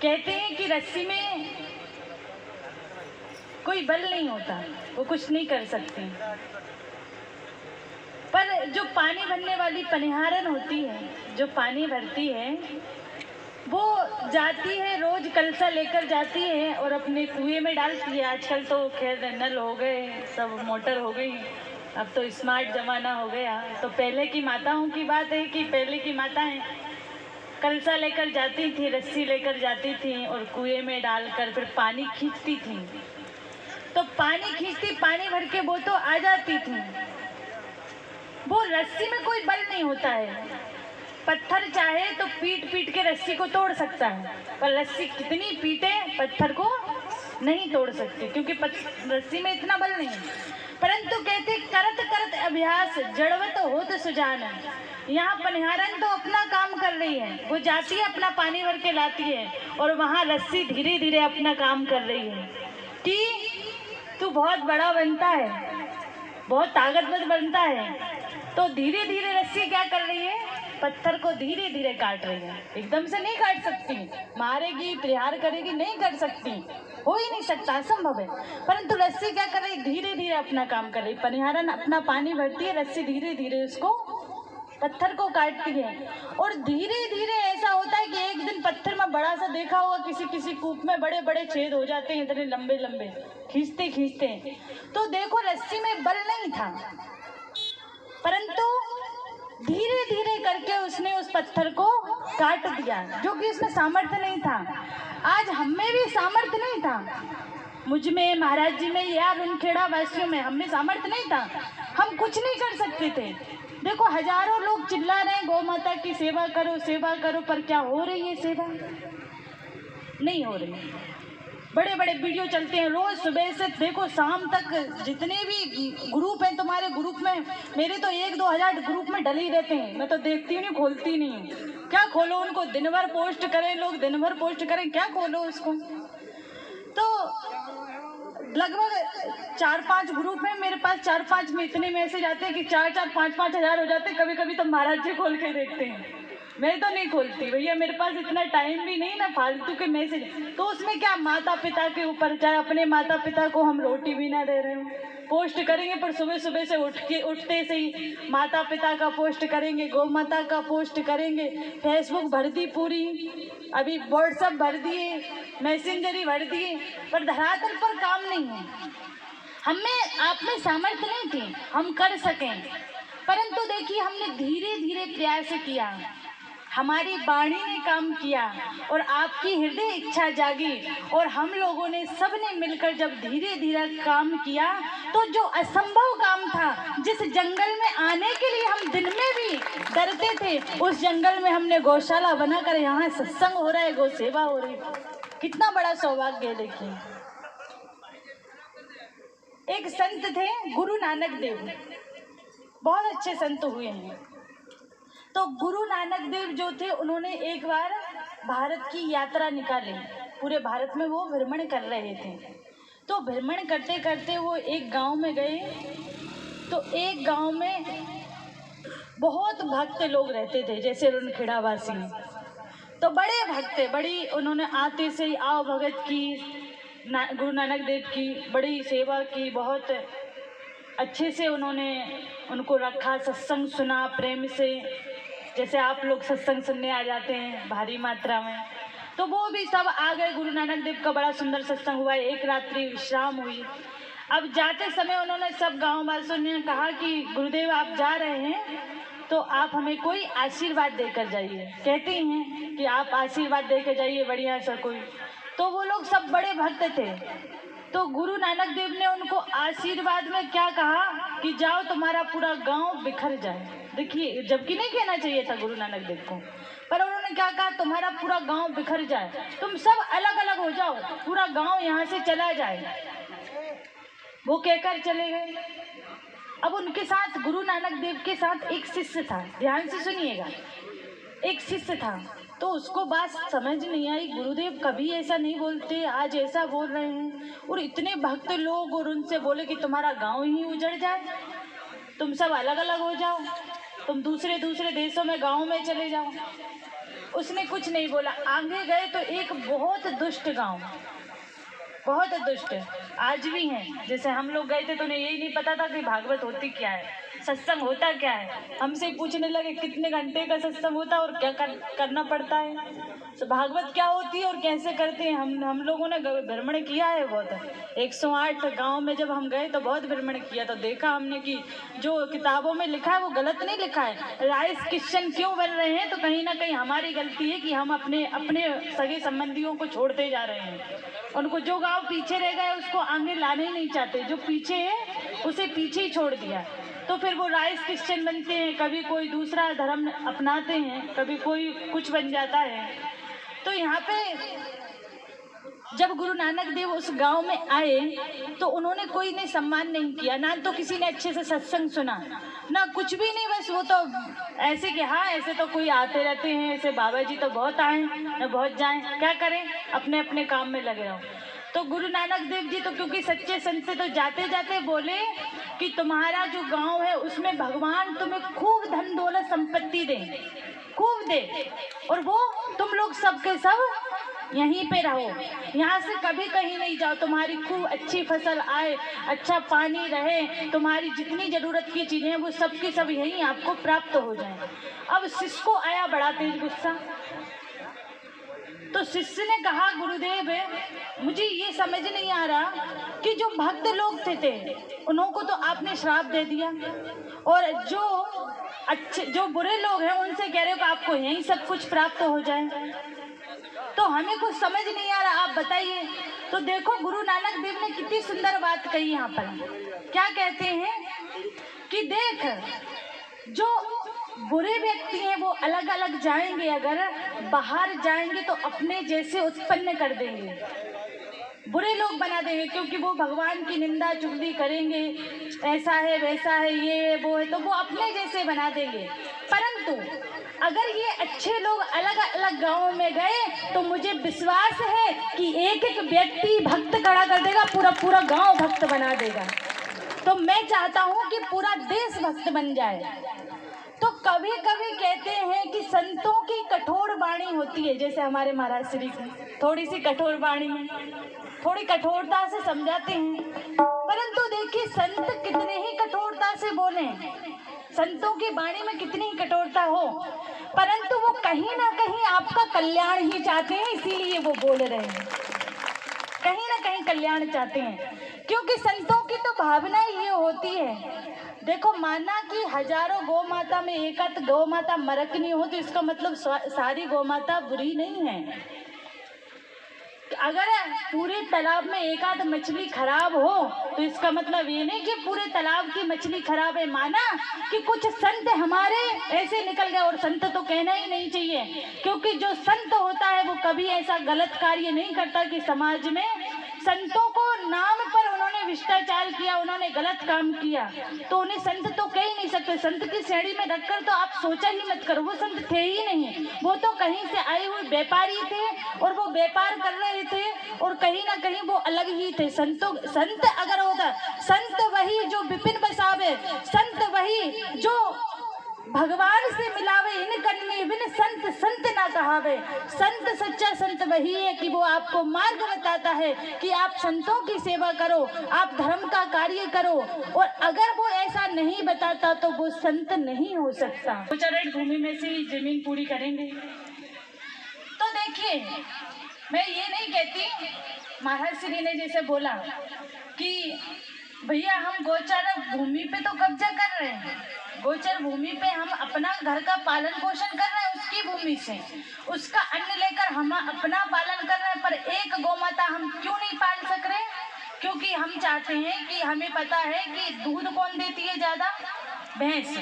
कहते हैं कि रस्सी में कोई बल नहीं होता, वो कुछ नहीं कर सकती, पर जो पानी भरने वाली पनिहारन होती है, जो पानी भरती है, वो जाती है रोज कलसा लेकर जाती है और अपने कुएं में डालती है। आजकल तो खैर नल हो गए, सब मोटर हो गई, अब तो स्मार्ट ज़माना हो गया। तो पहले की माताओं की बात है कि पहले की माताएं कलसा लेकर जाती थी, रस्सी लेकर जाती थी और कुएं में डालकर फिर पानी खींचती थी। तो पानी खींचती, पानी भर के वो तो आ जाती थी। वो रस्सी में कोई बल नहीं होता है, पत्थर चाहे तो पीट पीट के रस्सी को तोड़ सकता है, पर रस्सी कितनी पीटे पत्थर को नहीं तोड़ सकती, क्योंकि रस्सी में इतना बल नहीं है। परंतु कहते करत करत अभ्यास जड़वत होत सुजान। यहाँ पनिहारन तो अपना काम कर रही है, वो जाती है अपना पानी भर के लाती है और वहाँ रस्सी धीरे धीरे अपना काम कर रही है कि तू बहुत बड़ा बनता है, बहुत ताकतवर बनता है। तो धीरे धीरे रस्सी क्या कर रही है, पत्थर को धीरे धीरे काट रही है। एकदम से नहीं काट सकती, मारेगी, प्रहार करेगी, नहीं कर सकती, हो ही नहीं सकता, असंभव है। परंतु रस्सी क्या कर रही, धीरे धीरे अपना काम कर रही। पनिहारन अपना पानी भरती है, रस्सी धीरे धीरे उसको पत्थर को काटती है। और धीरे धीरे ऐसा होता है कि एक दिन पत्थर में बड़ा सा देखा होगा, किसी किसी कूप में बड़े बड़े छेद हो जाते हैं, इतने लंबे लंबे, खींचते खींचते। तो देखो रस्सी में बल नहीं था, परंतु धीरे धीरे करके उसने उस पत्थर को काट दिया, जो कि उसमें सामर्थ्य नहीं था। आज हमें भी सामर्थ्य नहीं था, मुझ में, महाराज जी में, या रुनखेड़ा वासियों में, हमें सामर्थ्य नहीं था, हम कुछ नहीं कर सकते थे। देखो हजारों लोग चिल्ला रहे हैं गौ माता की सेवा करो, सेवा करो, पर क्या हो रही है सेवा? नहीं हो रही। बड़े बड़े वीडियो चलते हैं रोज सुबह से देखो शाम तक, जितने भी ग्रुप हैं तुम्हारे ग्रुप में, मेरे तो 1-2 हज़ार ग्रुप में डले ही रहते हैं, मैं तो देखती नहीं, खोलती नहीं हूँ। क्या खोलो उनको, दिन भर पोस्ट करें लोग, दिन भर पोस्ट करें, क्या खोलो उसको। तो लगभग 4-5 ग्रुप है मेरे पास, 4-5 में इतने मैसेज आते हैं कि 4-4, 5-5 हज़ार हो जाते हैं। कभी कभी तो महाराज जी खोल के देखते हैं, मैं तो नहीं खोलती भैया, मेरे पास इतना टाइम भी नहीं ना फालतू के मैसेज। तो उसमें क्या माता पिता के ऊपर, चाहे अपने माता पिता को हम रोटी भी ना दे रहे हो, पोस्ट करेंगे, पर सुबह सुबह से उठते से ही माता पिता का पोस्ट करेंगे, गौ माता का पोस्ट करेंगे, फेसबुक भर दी पूरी, अभी व्हाट्सएप भर दिए, मैसेंजर भर दिए, पर धरातल पर काम नहीं है। हमें आप में सामर्थ्य नहीं थी हम कर सकें, परंतु देखिए हमने धीरे धीरे प्रयास किया, हमारी वाणी ने काम किया और आपकी हृदय इच्छा जागी, और हम लोगों ने सबने मिलकर जब धीरे धीरे काम किया, तो जो असंभव काम था, जिस जंगल में आने के लिए हम दिन में भी डरते थे, उस जंगल में हमने गौशाला बनाकर यहाँ सत्संग हो रहा है, गौ सेवा हो रही है। कितना बड़ा सौभाग्य है। देखिए एक संत थे गुरु नानक देव, बहुत अच्छे संत हुए हैं। तो गुरु नानक देव जो थे, उन्होंने एक बार भारत की यात्रा निकाली, पूरे भारत में वो भ्रमण कर रहे थे। तो भ्रमण करते करते वो एक गांव में गए, तो एक गांव में बहुत भक्त लोग रहते थे, जैसे रुनखेड़ा वासी, तो बड़े भक्त, बड़ी उन्होंने आते से ही आओ भगत की, गुरु नानक देव की बड़ी सेवा की, बहुत अच्छे से उन्होंने उनको रखा, सत्संग सुना प्रेम से, जैसे आप लोग सत्संग सुनने आ जाते हैं भारी मात्रा में। तो वो भी सब आ गए, गुरु नानक देव का बड़ा सुंदर सत्संग हुआ, एक रात्रि विश्राम हुई। अब जाते समय उन्होंने सब गाँव वासियों ने कहा कि गुरुदेव आप जा रहे हैं तो आप हमें कोई आशीर्वाद देकर जाइए, कहते हैं कि आप आशीर्वाद देकर जाइए बढ़िया सा कोई। तो वो लोग सब बड़े भक्त थे, तो गुरु नानक देव ने उनको आशीर्वाद में क्या कहा कि जाओ तुम्हारा पूरा गांव बिखर जाए। देखिए जबकि नहीं कहना चाहिए था गुरु नानक देव को, पर उन्होंने क्या कहा, तुम्हारा पूरा गांव बिखर जाए, तुम सब अलग अलग हो जाओ, पूरा गांव यहाँ से चला जाए। वो कहकर चले गए। अब उनके साथ, गुरु नानक देव के साथ एक शिष्य था, ध्यान से सुनिएगा, एक शिष्य था। तो उसको बात समझ नहीं आई, गुरुदेव कभी ऐसा नहीं बोलते, आज ऐसा बोल रहे हैं, और इतने भक्त लोग, और उनसे बोले कि तुम्हारा गांव ही उजड़ जाए, तुम सब अलग अलग हो जाओ, तुम दूसरे दूसरे देशों में गांव में चले जाओ। उसने कुछ नहीं बोला। आगे गए तो एक बहुत दुष्ट गांव, बहुत दुष्ट आज भी हैं। जैसे हम लोग गए थे तो उन्हें यही नहीं पता था कि भागवत होती क्या है, सत्संग होता क्या है। हमसे पूछने लगे कितने घंटे का सत्संग होता है और क्या करना पड़ता है, तो भागवत क्या होती है और कैसे करते हैं। हम लोगों ने भ्रमण किया है बहुत, 108 गांव में जब हम गए तो बहुत भ्रमण किया, तो देखा हमने कि जो किताबों में लिखा है वो गलत नहीं लिखा है। राइस क्रिश्चियन क्यों बन रहे हैं, तो कहीं ना कहीं हमारी गलती है कि हम अपने अपने सगे संबंधियों को छोड़ते जा रहे हैं। उनको जो गांव पीछे रह गए उसको आगे लाने ही नहीं चाहते, जो पीछे है उसे पीछे ही छोड़ दिया। तो फिर वो राइस क्रिश्चियन बनते हैं, कभी कोई दूसरा धर्म अपनाते हैं, कभी कोई कुछ बन जाता है। तो यहाँ पे जब गुरु नानक देव उस गांव में आए तो उन्होंने कोई ने सम्मान नहीं किया, ना तो किसी ने अच्छे से सत्संग सुना, ना कुछ भी नहीं। बस वो तो ऐसे कि हाँ ऐसे तो कोई आते रहते हैं, ऐसे बाबा जी तो बहुत आए ना बहुत जाएं, क्या करें, अपने अपने काम में लगे रहो। तो गुरु नानक देव जी तो क्योंकि सच्चे संत से तो जाते जाते बोले कि तुम्हारा जो गांव है उसमें भगवान तुम्हें खूब धन दौलत संपत्ति दे, खूब दे, और वो तुम लोग सबके सब यहीं पे रहो, यहाँ से कभी कहीं नहीं जाओ, तुम्हारी खूब अच्छी फसल आए, अच्छा पानी रहे, तुम्हारी जितनी जरूरत की चीजें हैं वो सब की सब यहीं आपको प्राप्त हो जाए। अब शिष्य को आया बड़ा तेज गुस्सा, तो शिष्य ने कहा गुरुदेव मुझे ये समझ नहीं आ रहा कि जो भक्त लोग थे उनको तो आपने श्राप दे दिया, और जो अच्छे जो बुरे लोग हैं उनसे कह रहे हो कि आपको यहीं सब कुछ प्राप्त हो जाए, तो हमें कुछ समझ नहीं आ रहा, आप बताइए। तो देखो गुरु नानक देव ने कितनी सुंदर बात कही यहाँ पर। क्या कहते हैं कि देख जो बुरे व्यक्ति हैं वो अलग अलग जाएंगे, अगर बाहर जाएंगे तो अपने जैसे उत्पन्न कर देंगे, बुरे लोग बना देंगे, क्योंकि वो भगवान की निंदा चुगली करेंगे, ऐसा है वैसा है ये है वो है, तो वो अपने जैसे बना देंगे। परंतु अगर ये अच्छे लोग अलग अलग गांवों में गए तो मुझे विश्वास है कि एक एक व्यक्ति भक्त खड़ा कर देगा, पूरा पूरा गांव भक्त बना देगा। तो मैं चाहता हूं कि पूरा देश भक्त बन जाए। तो कभी कभी कहते हैं कि संतों की कठोर वाणी होती है, जैसे हमारे महाराज श्री की थोड़ी सी कठोर वाणी है, थोड़ी कठोरता से समझाते हैं, परंतु देखिए संत कितने ही कठोरता से बोले, संतों की वाणी में कितनी ही कठोरता हो, परंतु वो कहीं ना कहीं आपका कल्याण ही चाहते हैं, इसीलिए वो बोल रहे हैं, कहीं ना कहीं कल्याण चाहते हैं। क्योंकि संतों की तो भावना ये होती है, देखो माना कि हजारों गौ माता में एक आध गौ माता मरकनी हो तो इसका मतलब सारी गौ माता बुरी नहीं है। अगर पूरे तालाब में एक आध मछली खराब हो तो इसका मतलब ये नहीं कि पूरे तालाब की मछली खराब है। माना कि कुछ संत हमारे ऐसे निकल गए, और संत तो कहना ही नहीं चाहिए, क्योंकि जो संत होता है वो कभी ऐसा गलत कार्य नहीं करता कि समाज में संतों को नाम पर उन्होंने भ्रष्टाचार किया, उन्होंने गलत काम किया, तो उन्हें संत तो कह ही नहीं सकते। संत की श्रेणी में रखकर तो आप सोचा ही मत करो, वो संत थे ही नहीं, वो तो कहीं से आए हुए व्यापारी थे और वो व्यापार कर रहे थे, और कहीं ना कहीं वो अलग ही थे। संत अगर होता, संत वही जो विपिन बसावे, संत वही जो भगवान से मिलावे, इन कन्नी बिन संत संत ना कहावे। संत सच्चा संत वही है कि वो आपको मार्ग बताता है कि आप संतों की सेवा करो, आप धर्म का कार्य करो, और अगर वो ऐसा नहीं बताता तो वो संत नहीं हो सकता। गोचरण भूमि में से ही जमीन पूरी करेंगे। तो देखिए मैं ये नहीं कहती, महाराज श्री ने जैसे बोला कि भैया हम गोचर भूमि पे तो कब्जा कर रहे हैं, गोचर भूमि पे हम अपना घर का पालन पोषण कर रहे हैं, उसकी भूमि से उसका अन्न लेकर हम अपना पालन कर रहे हैं, पर एक गौ माता हम क्यों नहीं पाल सक रहे? क्योंकि हम चाहते हैं कि हमें पता है कि दूध कौन देती है ज्यादा, भैंस,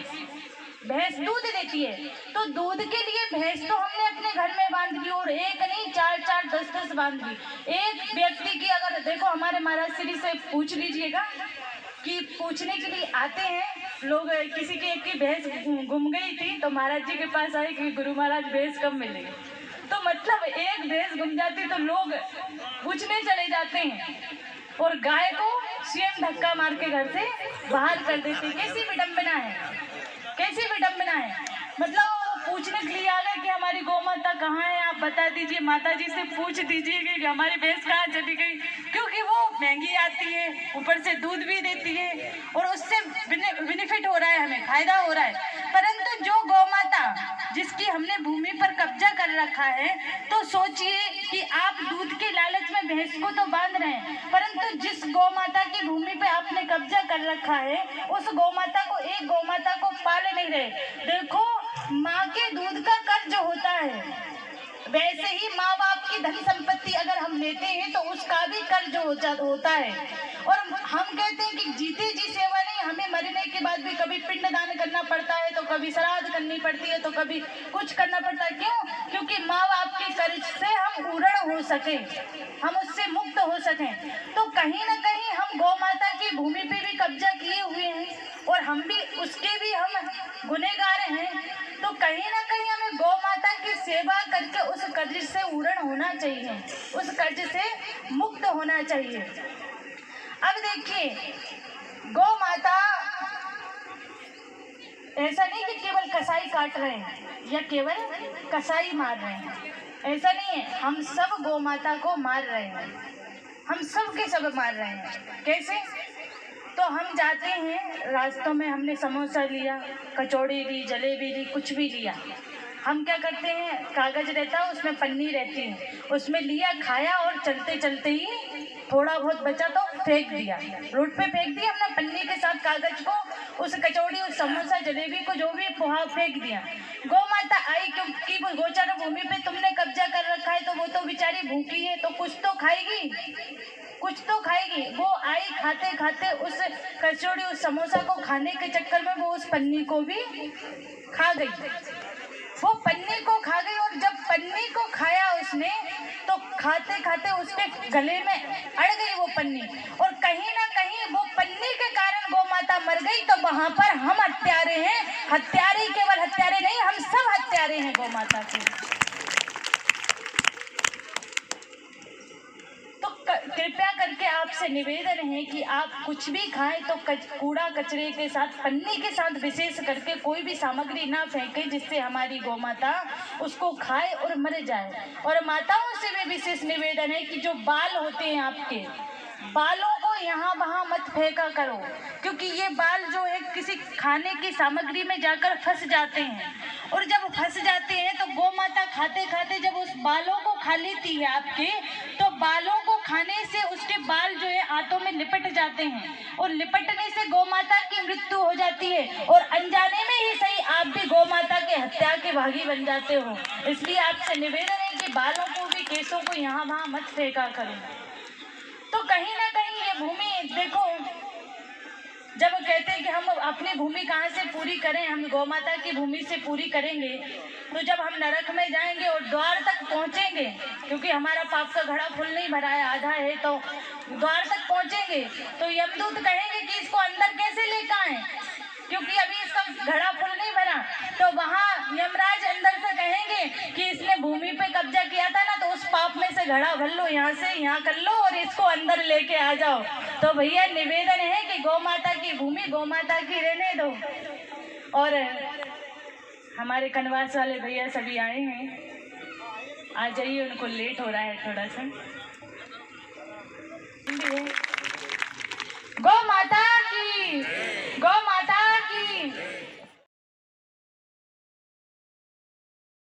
भैंस दूध देती है, तो दूध के लिए भैंस तो हमने अपने घर में बांध दी, और एक नहीं 4-4 10-10 बांध दी। एक व्यक्ति की अगर देखो, हमारे महाराज श्री से पूछ लीजिएगा कि पूछने के लिए आते हैं लोग, किसी की एक की भैंस गुम गई थी तो महाराज जी के पास आए कि गुरु महाराज भैंस कब मिलेगी, तो मतलब एक भैंस गुम जाती तो लोग पूछने चले जाते हैं, और गाय को स्वयं धक्का मार के घर से बाहर कर देते। कैसी विडंबना है, कैसी विडंबना है। मतलब पूछने के लिए आ गए कि हमारे हमारी गौ माता कहाँ है, आप बता दीजिए। माता जी से पूछ दीजिए कि हमारी भैंस कहाँ चली गई, क्योंकि वो महंगी आती है, ऊपर से दूध भी देती है और उससे बेनिफिट हो रहा है, हमें फायदा हो रहा है। परंतु जो गौ माता जिसकी हमने भूमि पर कब्जा कर रखा है, तो सोचिए कि आप दूध के लालच में भैंस को तो बांध रहे हैं, परंतु जिस गौ माता की भूमि पे आपने कब्जा कर रखा है, उस गौ माता को, एक गौ माता को पाल नहीं रहे। देखो, माँ के दूध का कर्ज होता है, वैसे ही माँ बाप की धन संपत्ति अगर हम लेते हैं तो उसका भी कर्ज होता है। और हम कहते हैं कि जीते जी सेवा नहीं, हमें मरने के बाद भी कभी पिंडदान करना पड़ता है, तो कभी श्राद्ध करनी पड़ती है, तो कभी कुछ करना पड़ता है। क्यों? क्योंकि माँ बाप के कर्ज से हम उड़न हो सके, हम उससे मुक्त हो सकें। तो कहीं ना कहीं हम गौ माता की भूमि पे भी कब्जा किए हुए हैं और हम भी उसके भी हम गुनहगार हैं। तो कहीं ना कहीं हमें गौ माता की सेवा करके उस कर्ज से उड़न होना चाहिए, उस कर्ज से मुक्त होना चाहिए। अब देखिए, गौ माता ऐसा नहीं कि केवल कसाई काट रहे हैं या केवल कसाई मार रहे हैं, ऐसा नहीं है। हम सब गौ माता को मार रहे हैं, हम सब के सब मार रहे हैं। कैसे? तो हम जाते हैं, रास्तों में हमने समोसा लिया, कचौड़ी ली, जलेबी ली, कुछ भी लिया, हम क्या करते हैं, कागज रहता है, उसमें पन्नी रहती है, उसमें लिया, खाया और चलते चलते ही थोड़ा बहुत बचा तो फेंक दिया, रोड पे फेंक दिया हमने पन्नी के साथ कागज को, उस कचौड़ी, उस समोसा, जलेबी को, जो भी पोहा फेंक दिया। गौ माता आई, क्योंकि वो गोचर भूमि पे तुमने कब्जा कर रखा है, तो वो तो बेचारी भूखी है, तो कुछ तो खाएगी, कुछ तो खाएगी। वो आई, खाते खाते उस कचौड़ी, उस समोसा को खाने के चक्कर में वो उस पन्नी को भी खा गई, वो पन्नी को खा गई। और जब पन्नी को खाया उसने, तो खाते खाते उसके गले में अड़ गई वो पन्नी, और कहीं ना कहीं वो पन्नी के कारण गौ माता मर गई। तो वहां पर हम हत्यारे हैं, हत्यारे केवल हत्यारे नहीं, हम सब हत्यारे हैं गौ माता के। कृपया करके आपसे निवेदन है कि आप कुछ भी खाएं तो कूड़ा कचरे के साथ, पन्नी के साथ विशेष करके कोई भी सामग्री ना फेंकें, जिससे हमारी गौ माता उसको खाए और मर जाए। और माताओं से भी विशेष निवेदन है कि जो बाल होते हैं आपके, बालों को यहाँ वहाँ मत फेंका करो, क्योंकि ये बाल जो है किसी खाने की सामग्री में जाकर फंस जाते हैं, और जब फंस जाते हैं तो गौ माता खाते खाते जब उस बालों को खा लेती है आपके, तो बालों को खाने से उसके बाल जो है आंतों में लिपट जाते हैं, और लिपटने से गौ माता की मृत्यु हो जाती है, और अनजाने में ही सही आप भी गौ माता के हत्या के भागी बन जाते हो। इसलिए आपसे निवेदन है कि बालों को भी, केसों को यहाँ वहाँ मत फेंका करो। तो कहीं ना कहीं ये भूमि, देखो, जब कहते हैं कि हम अपनी भूमि कहाँ से पूरी करें, हम गौ माता की भूमि से पूरी करेंगे, तो जब हम नरक में जाएंगे और द्वार तक पहुँचेंगे, क्योंकि हमारा पाप का घड़ा फुल नहीं भरा है, आधा है, तो द्वार तक पहुँचेंगे तो यमदूत कहेंगे कि इसको अंदर कैसे लेकर आए, क्योंकि अभी इसका घड़ा फुल नहीं भरा। तो वहाँ यमराज अंदर से कहेंगे कि इसने भूमि पे कब्जा किया था ना, तो उस पाप में से घड़ा भर लो, यहाँ से यहाँ कर लो और इसको अंदर लेके आ जाओ। तो भैया निवेदन है कि गौ माता की भूमि गौ माता की रहने दो। और हमारे कनवास वाले भैया सभी आए हैं, आ जाइए, उनको लेट हो रहा है थोड़ा सा। गौ माता की, गौ